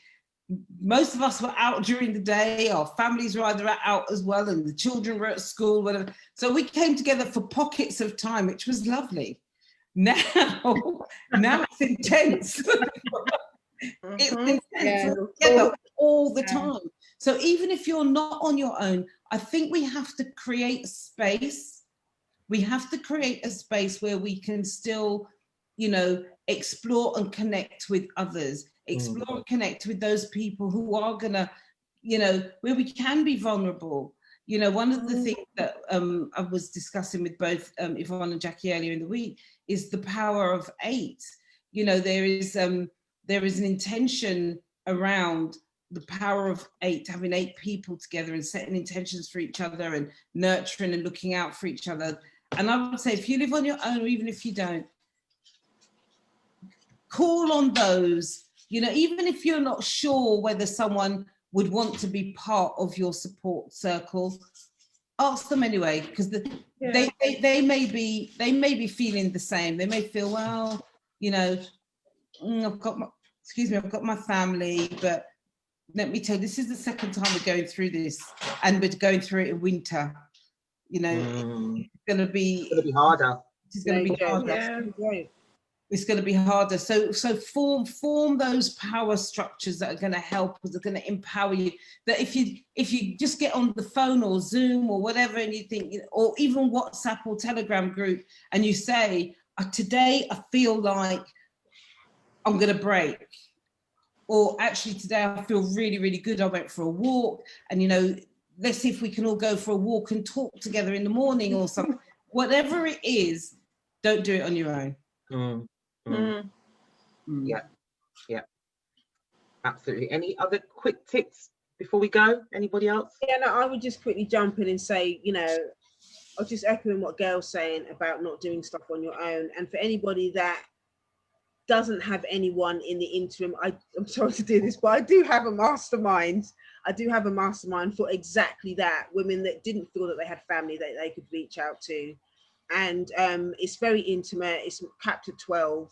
most of us were out during the day, our families were either out as well, and the children were at school, whatever. So we came together for pockets of time, which was lovely. Now it's intense. It's intense together all the time. So even if you're not on your own, I think we have to create space. We have to create a space where we can still, you know, explore and connect with others, explore and connect with those people who are gonna, you know, where we can be vulnerable. You know, one of the things that I was discussing with both Yvonne and Jackie earlier in the week is the power of 8. You know, there is an intention around the power of 8, having 8 people together and setting intentions for each other and nurturing and looking out for each other. And I would say, if you live on your own, or even if you don't, call on those, you know, even if you're not sure whether someone would want to be part of your support circle, ask them anyway, because they may be feeling the same. They may feel, well, you know, I've got my family, but let me tell you, this is the second time we're going through this, and we're going through it in winter. You know, it's going to be harder. It's going to be harder. It's going to be harder. So form those power structures that are going to help us, that are going to empower you. That if you just get on the phone or Zoom or whatever, and you think, or even WhatsApp or Telegram group, and you say, today I feel like I'm going to break. or actually today I feel really, really good. I went for a walk, and, you know, let's see if we can all go for a walk and talk together in the morning or something. Whatever it is, don't do it on your own. Yeah, absolutely. Any other quick tips before we go? Anybody else? Yeah, no, I would just quickly jump in and say, you know, I was just echoing what Gail's saying about not doing stuff on your own. And for anybody that doesn't have anyone in the interim, I'm sorry to do this, but I do have a mastermind. I do have a mastermind for exactly that. Women that didn't feel that they had family that they could reach out to. And it's very intimate. It's capped at 12.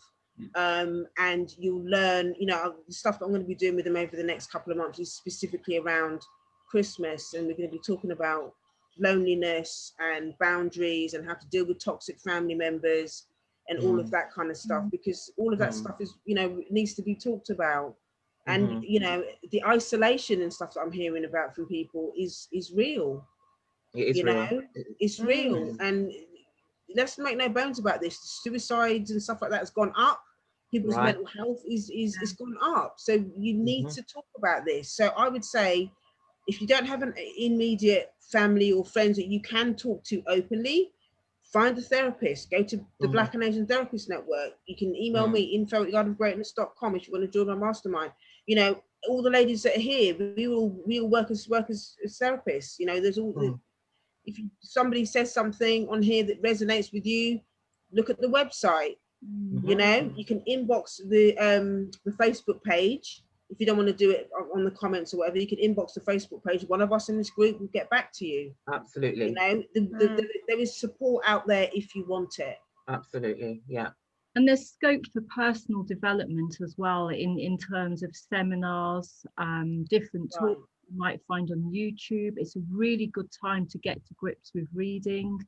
And you'll learn, you know, the stuff that I'm going to be doing with them over the next couple of months is specifically around Christmas. And we're going to be talking about loneliness and boundaries and how to deal with toxic family members and all of that kind of stuff, because all of that stuff is, you know, needs to be talked about. And, you know, the isolation and stuff that I'm hearing about from people is real. It is real. Know, it's real. And let's make no bones about this. Suicides and stuff like that has gone up. People's mental health is gone up. So you need to talk about this. So I would say, if you don't have an immediate family or friends that you can talk to openly, find a therapist. Go to the Black and Asian Therapist Network. You can email me, info@yardofgreatness.com, if you want to join my mastermind. You know, all the ladies that are here, we all work as therapists. You know, there's all if somebody says something on here that resonates with you, look at the website. You know, you can inbox the Facebook page. If you don't want to do it on the comments or whatever, you can inbox the Facebook page. One of us in this group will get back to you. Absolutely. You know, there is support out there if you want it. Absolutely, yeah. And there's scope for personal development as well in terms of seminars, different talks you might find on YouTube. It's a really good time to get to grips with reading.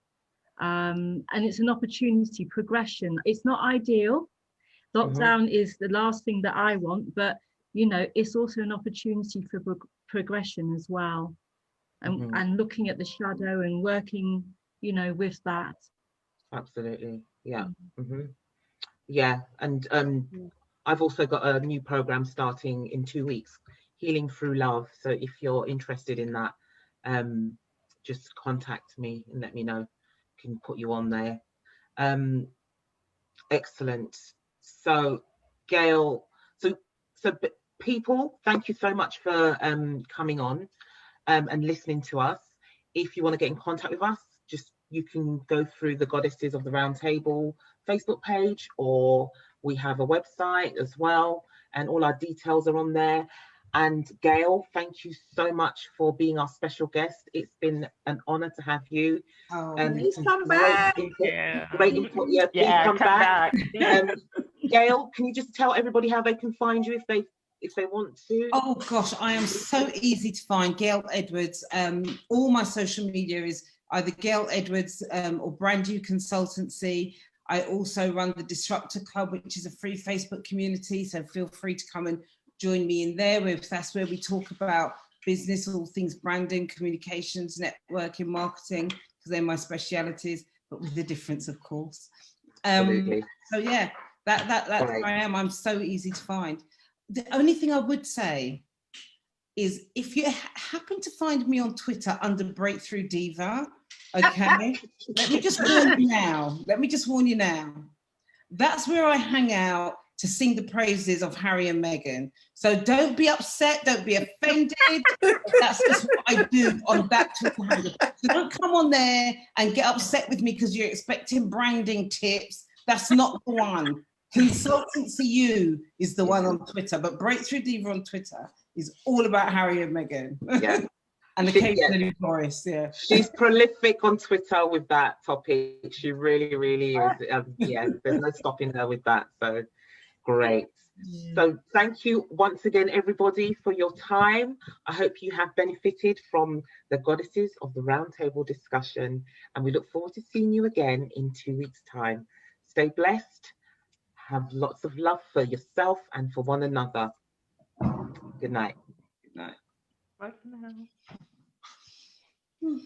And it's an opportunity, progression. It's not ideal. Lockdown is the last thing that I want, but you know, it's also an opportunity for progression as well. And looking at the shadow and working, you know, with that. Absolutely, yeah. Yeah, and I've also got a new program starting in 2 weeks, Healing Through Love. So if you're interested in that, just contact me and let me know. Can put you on there. Excellent. So Gail, so people, thank you so much for coming on and listening to us. If you want to get in contact with us, you can go through the Goddesses of the Round Table Facebook page, or we have a website as well, and all our details are on there. And Gail, thank you so much for being our special guest. It's been an honor to have you. Please come back. Great input. Yeah, please come back. Gail, can you just tell everybody how they can find you if they want to? Oh gosh, I am so easy to find. Gail Edwards. All my social media is either Gail Edwards or Brand New Consultancy. I also run the Disruptor Club, which is a free Facebook community. So feel free to come and join me in there. That's where we talk about business, all things branding, communications, networking, marketing, because they're my specialities, but with the difference, of course. So yeah, that's where I am. I'm so easy to find. The only thing I would say is if you happen to find me on Twitter under Breakthrough Diva, okay, let me just warn you now. That's where I hang out to sing the praises of Harry and Meghan. So don't be upset, don't be offended. That's just what I do on that Twitter handle. So don't come on there and get upset with me because you're expecting branding tips. That's not the one. Consultancy U is the one on Twitter, but Breakthrough Diva on Twitter is all about Harry and Meghan. Yeah. And the Kate Lily Forest, yeah. She's prolific on Twitter with that topic. She really, really is. Yeah, there's no stopping her with that. So great. So thank you once again, everybody, for your time. I hope you have benefited from the Goddesses of the Round Table discussion, and we look forward to seeing you again in 2 weeks' time. Stay blessed. Have lots of love for yourself and for one another. Good night. Good night. Bye for now.